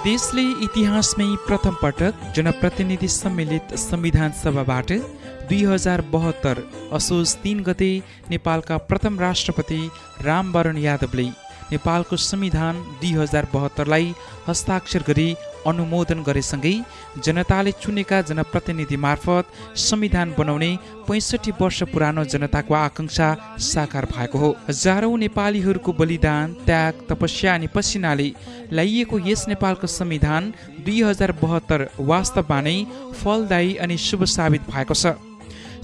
देशले इतिहासमै प्रथम पटक जनप्रतिनिधि सम्मिलित संविधान सभाबाट 2072 असोज 3 गते नेपालका प्रथम राष्ट्रपति रामवरण यादवले नेपालको संविधान 2072लाई हस्ताक्षर गरी अनुमोदन गरेसँगै जनताले चुनेका जनप्रतिनिधि मार्फत संविधान बनाउने 65 वर्ष पुरानो जनताको आकांक्षा साकार भएको हो। हजारौं नेपालीहरूको बलिदान, त्याग, तपस्या अनि पसिनाले ल्याइएको यस नेपालको संविधान 2072 वास्तवमा नै फलदायी अनि शुभ साबित भएको छ।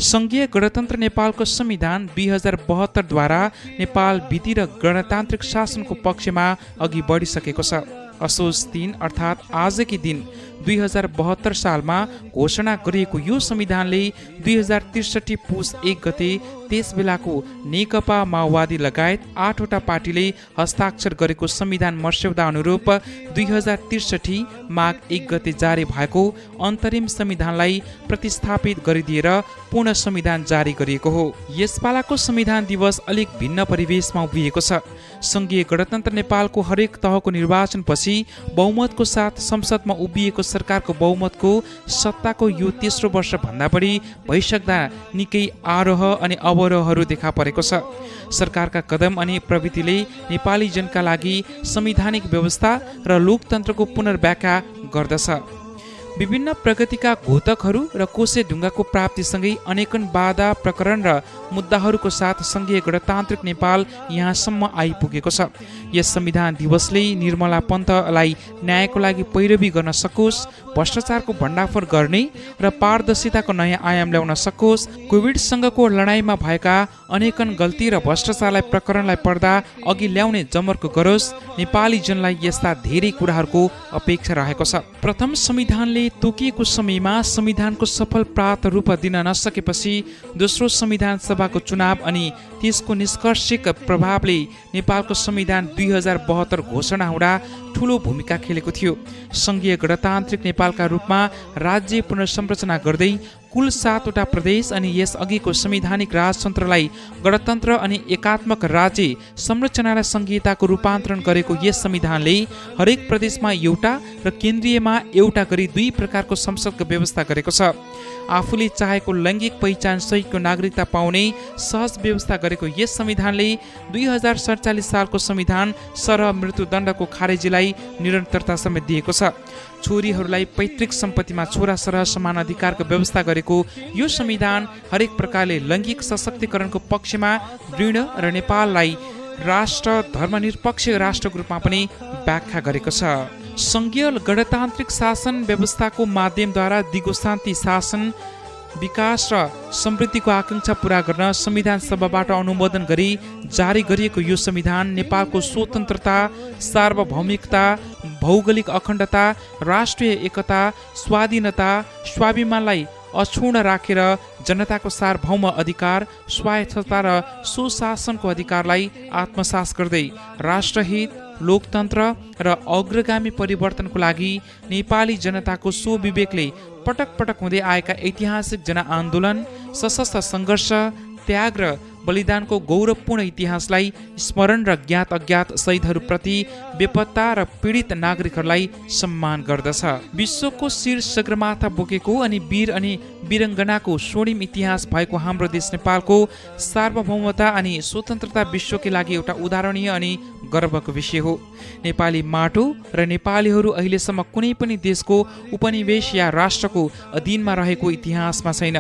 संघीय गणतन्त्र नेपालको संविधान 2072 द्वारा नेपाल विधि र गणतान्त्रिक शासनको पक्षमा अघि बढिसकेको छ। असोज 3 अर्थात् आजकै दिन 2072 सालमा घोषणा गरिएको यो संविधानले 2063 पुस 1 गते त्यस बेलाको नेकपा माओवादी लगायत 8वटा पार्टीले हस्ताक्षर गरेको संविधान मस्यौदा अनुरूप 2063 माघ 1 गते जारी भएको अन्तरिम संविधानलाई प्रतिस्थापित गरिदिएर पूर्ण संविधान जारी गरिएको हो। यसपालाको संविधान दिवस अलिक भिन्न परिवेशमा उभिएको छ। संघीय गणतन्त्र नेपालको हरेक तहको निर्वाचनपछि बहुमतको साथ संसदमा उभिएको सरकारको बहुमतको सत्ताको यो तेस्रो वर्ष भन्दा बढी भइसक्दा निकै आरोह अनि अवरोहहरू देखा परेको छ। सरकारका कदम अनि प्रवृत्तिले नेपाली जनका लागि संवैधानिक व्यवस्था र लोकतन्त्रको पुनर्व्याख्या गर्दछ। विभिन्न प्रगतिका घोतकहरू र कोसे ढुङ्गाको प्राप्तिसँगै अनेकन बाधा प्रकरण र मुद्दाहरूको साथ संघीय गणतान्त्रिक नेपाल यहाँसम्म आइपुगेको छ। यस संविधान दिवसले निर्मला पन्तलाई न्यायको लागि पैरवी गर्न सकोस्, भ्रष्टाचारको भण्डाफोर गर्ने र पारदर्शिताको नयाँ आयाम ल्याउन सकोस्, कोभिडसँगको लडाईँमा भएका अनेकन गल्ती र भ्रष्टाचारलाई प्रकरणलाई पर्दा अघि ल्याउने जमर्को गरोस्। नेपाली जनलाई यस्ता धेरै कुराहरूको अपेक्षा रहेको छ। प्रथम संविधानले तोकिएको समयमा संविधानको सफल प्राप्त रूप दिन नसकेपछि दोस्रो संविधान सभाको चुनाव अनि त्यसको निष्कर्षिक प्रभावले नेपालको संविधान 2072 घोषणा हुँदा ठूलो भूमिका खेलेको थियो। संघीय गणतान्त्रिक नेपालका रूपमा राज्य पुनर्संरचना गर्दै कुल 7वटा प्रदेश अनि यस अघिको संवैधानिक राजतन्त्रलाई गणतन्त्र अनि एकात्मक राज्य संरचनालाई संघीयताको रूपान्तरण गरेको यस संविधानले हरेक प्रदेशमा एउटा र केन्द्रीयमा एउटा गरी 2 प्रकारको संसदको व्यवस्था गरेको छ। आफूले चाहेको लैङ्गिक पहिचान सहितको नागरिकता पाउने सहज व्यवस्था गरेको यस संविधानले 2047 सालको संविधान सरह मृत्युदण्डको खारेजीलाई निरन्तरता समेत दिएको छ। छोरीहरूलाई पैतृक सम्पत्तिमा छोरा सरह समान अधिकारको व्यवस्था गरेको यो संविधान हरेक प्रकारले लैङ्गिक सशक्तिकरणको पक्षमा दृढ र नेपाललाई राष्ट्र धर्मनिरपेक्ष राष्ट्रको रूपमा पनि व्याख्या गरेको छ। संघीय गणतान्त्रिक शासन व्यवस्थाको माध्यमद्वारा दिगो शान्ति शासन विकास र समृद्धिको आकांक्षा पूरा गर्न संविधान सभाबाट अनुमोदन गरी जारी गरिएको यो संविधान नेपालको स्वतन्त्रता, सार्वभौमिकता, भौगोलिक अखण्डता, राष्ट्रिय एकता, स्वाधीनता, स्वाभिमानलाई अक्षुण्ण राखेर जनताको सार्वभौम अधिकार, स्वायत्तता र सुशासनको अधिकारलाई आत्मसात गर्दै राष्ट्रहित, लोकतन्त्र र अग्रगामी परिवर्तनको लागि नेपाली जनताको स्वविवेकले पटक पटक हुँदै आएका ऐतिहासिक जनआन्दोलन, सशस्त्र सङ्घर्ष, त्याग र बलिदानको गौरवपूर्ण इतिहासलाई स्मरण र ज्ञात अज्ञात शहीदहरूप्रति बेपत्ता र पीडित नागरिकहरूलाई सम्मान गर्दछ। विश्वको शिर सगरमाथा बोकेको अनि वीर अनि वीरङ्गनाको स्वर्णिम इतिहास भएको हाम्रो देश नेपालको सार्वभौमता अनि स्वतन्त्रता विश्वकै लागि एउटा उदाहरणीय अनि गर्वको विषय हो। नेपाली माटो र नेपालीहरू अहिलेसम्म कुनै पनि देशको उपनिवेश या राष्ट्रको अधीनमा रहेको इतिहासमा छैन।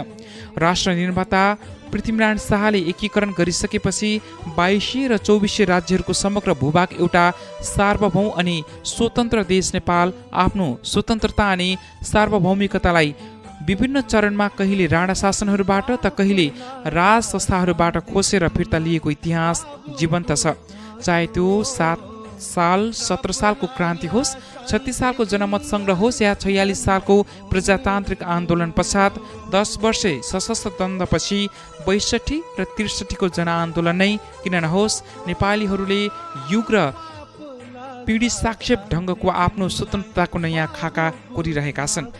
राष्ट्र निर्माता पृथ्वीनारायण शाहले एकीकरण गरिसकेपछि 22 र 24 राज्यहरूको समग्र भूभाग एउटा सार्वभौम अनि स्वतन्त्र देश नेपाल आफ्नो स्वतन्त्रता अनि सार्वभौमिकतालाई विभिन्न चरणमा कहिले राणा शासनहरूबाट त कहिले राज संस्थाहरूबाट खोसेर फिर्ता लिएको इतिहास जीवन्त छ। चाहे त्यो 7 साल 17 सालको क्रान्ति होस्, 36 सालको जनमत सङ्ग्रह होस् या 46 सालको प्रजातान्त्रिक आन्दोलन पश्चात 10 वर्षे सशस्त्र द्वन्द्वपछि 62 र 63 को जनआन्दोलन नै किन नहोस्, नेपालीहरूले युग र पिँढी साक्षेप ढङ्गको आफ्नो स्वतन्त्रताको नयाँ खाका कोरिरहेका छन्।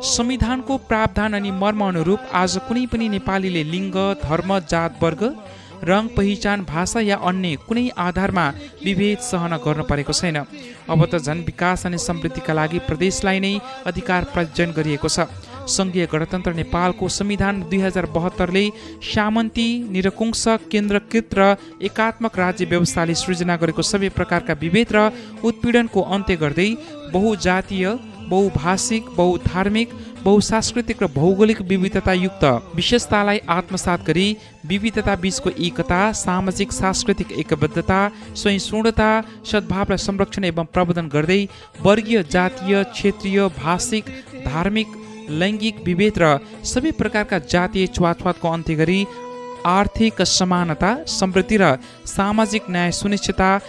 संविधानको प्रावधान अनि मर्म अनुरूप आज कुनै पनि नेपालीले लिङ्ग, धर्म, जात, वर्ग रङ, पहिचान, भाषा या अन्य कुनै आधारमा विभेद सहन गर्नु परेको छैन। अब त झन् विकास अनि समृद्धिका लागि प्रदेशलाई नै अधिकार प्रयोजन गरिएको छ। सङ्घीय गणतन्त्र नेपालको संविधान 2072ले सामन्ती, निरकुंश, केन्द्रकृत र एकात्मक राज्य व्यवस्थाले सृजना गरेको सबै प्रकारका विभेद र उत्पीडनको अन्त्य गर्दै बहुजातीय, बहुभाषिक, बहुधार्मिक, बहुसांस्कृतिक र भौगोलिक विविधतायुक्त विशेषतालाई आत्मसात गरी विविधता बीचको एकता, सामाजिक सांस्कृतिक एकबद्धता, सहिष्णुता, सद्भावलाई संरक्षण एवं प्रवर्धन गर्दै वर्गीय, जातीय, क्षेत्रीय, भाषिक, धार्मिक, लैङ्गिक विभेद र सबै प्रकारका जातीय छुवाछुतको अन्त्य गरी आर्थिक समानता, समृद्धि र सामाजिक न्याय सुनिश्चितता,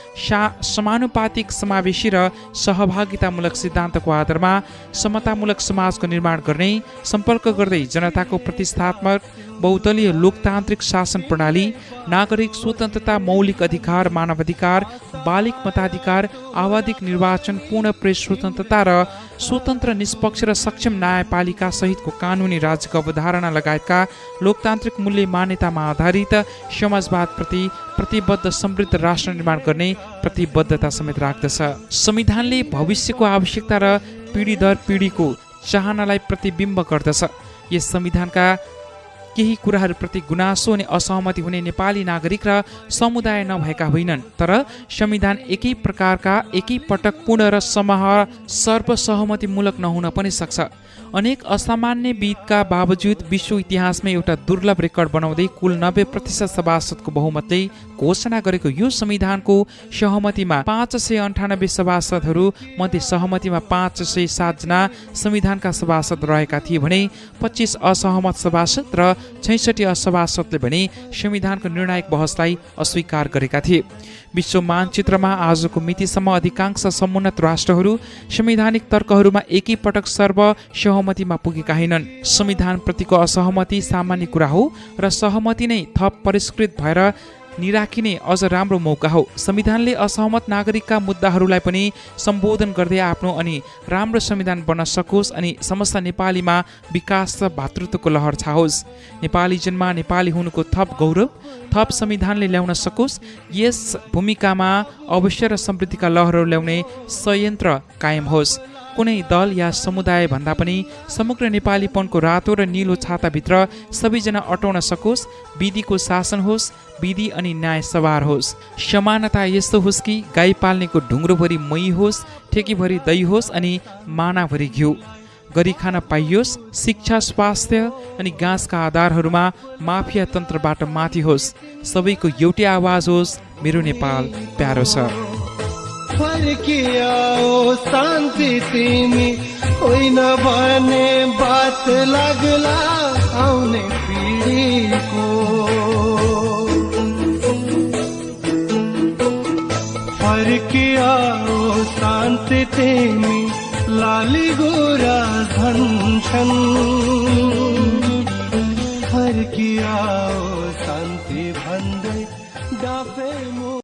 समानुपातिक, समावेशी र सहभागितामूलक सिद्धान्तको आधारमा समतामूलक समाजको निर्माण गर्ने सम्पर्क गर्दै जनताको प्रतिष्ठात्मक बहुदलीय लोकतान्त्रिक शासन प्रणाली, नागरिक स्वतन्त्रता, मौलिक अधिकार, मानवाधिकार, बालिक मताधिकार, आवधिक निर्वाचन, पूर्ण प्रेस स्वतन्त्रता र स्वतन्त्र, निष्पक्ष र सक्षम न्यायपालिका सहितको कानुनी राज्यको अवधारणा लगायतका लोकतान्त्रिक मूल्य मान्यतामा आधारित समाजवादप्रति प्रतिबद्ध समृद्ध राष्ट्र निर्माण गर्ने प्रतिबद्धता समेत राख्दछ। संविधानले भविष्यको आवश्यकता र पिँढी दर पिँढीको चाहनालाई प्रतिबिम्ब गर्दछ। यस संविधानका केही कुराहरूप्रति गुनासो अनि असहमति हुने नेपाली नागरिक र समुदाय नभएका होइनन्, तर संविधान एकै प्रकारका, एकै पटक पूर्ण र सर्वसहमतिमूलक नहुन पनि सक्छ। अनेक असामान्य विधका बावजुद विश्व इतिहासमा एउटा दुर्लभ रेकर्ड बनाउँदै कुल 90% सभासदको बहुमतले घोषणा गरेको यो संविधानको सहमतिमा 598 सभासदहरू मध्ये सहमतिमा 507 जना संविधानका सभासद रहेका थिए भने 25 असहमत सभासद र 66 असभासदले भने संविधानको निर्णायक बहसलाई अस्वीकार गरेका थिए। विश्व मानचित्रमा आजको मितिसम्म अधिकांश समुन्नत राष्ट्रहरू संवैधानिक तर्कहरूमा एकै पटक सर्वसहमतिमा पुगेका होइनन्। संविधान प्रतिको असहमति सामान्य कुरा हो र सहमति नै थप परिष्कृत भएर निराखिने अझ राम्रो मौका हो। संविधानले असहमत नागरिकका मुद्दाहरूलाई पनि सम्बोधन गर्दै आफ्नो अनि राम्रो संविधान बन्न सकोस् अनि समस्त नेपालीमा विकास र भातृत्वको लहर छाओस्। नेपाली जन्म, नेपाली हुनुको थप गौरव थप संविधानले ल्याउन सकोस्। यस भूमिकामा अवश्य र समृद्धिका लहरहरू ल्याउने संयन्त्र कायम होस्। कुनै दल या समुदाय भन्दा पनि समग्र नेपालीपनको रातो र निलो छाताभित्र सबैजना अटाउन सकोस्। विधिको शासन होस्, विधि अनि न्याय सवार होस्। समानता यस्तो होस् कि गाई पाल्नेको ढुङ्ग्रोभरि मही होस्, ठेकीभरि दही होस् अनि मानाभरि घिउ। गरी खान पाइयोस्। शिक्षा, स्वास्थ्य अनि घाँसका आधारहरूमा माफिया तन्त्रबाट माथि होस्। सबैको एउटै आवाज होस्, मेरो नेपाल प्यारो छ। फर्कियाओ शान्ति तिमी होइन भने बात लाग्ला आउने पिँढीको। फर्कियाओ शान्ति तिमी लाली गोरा झन्छन्। फर्कियाओ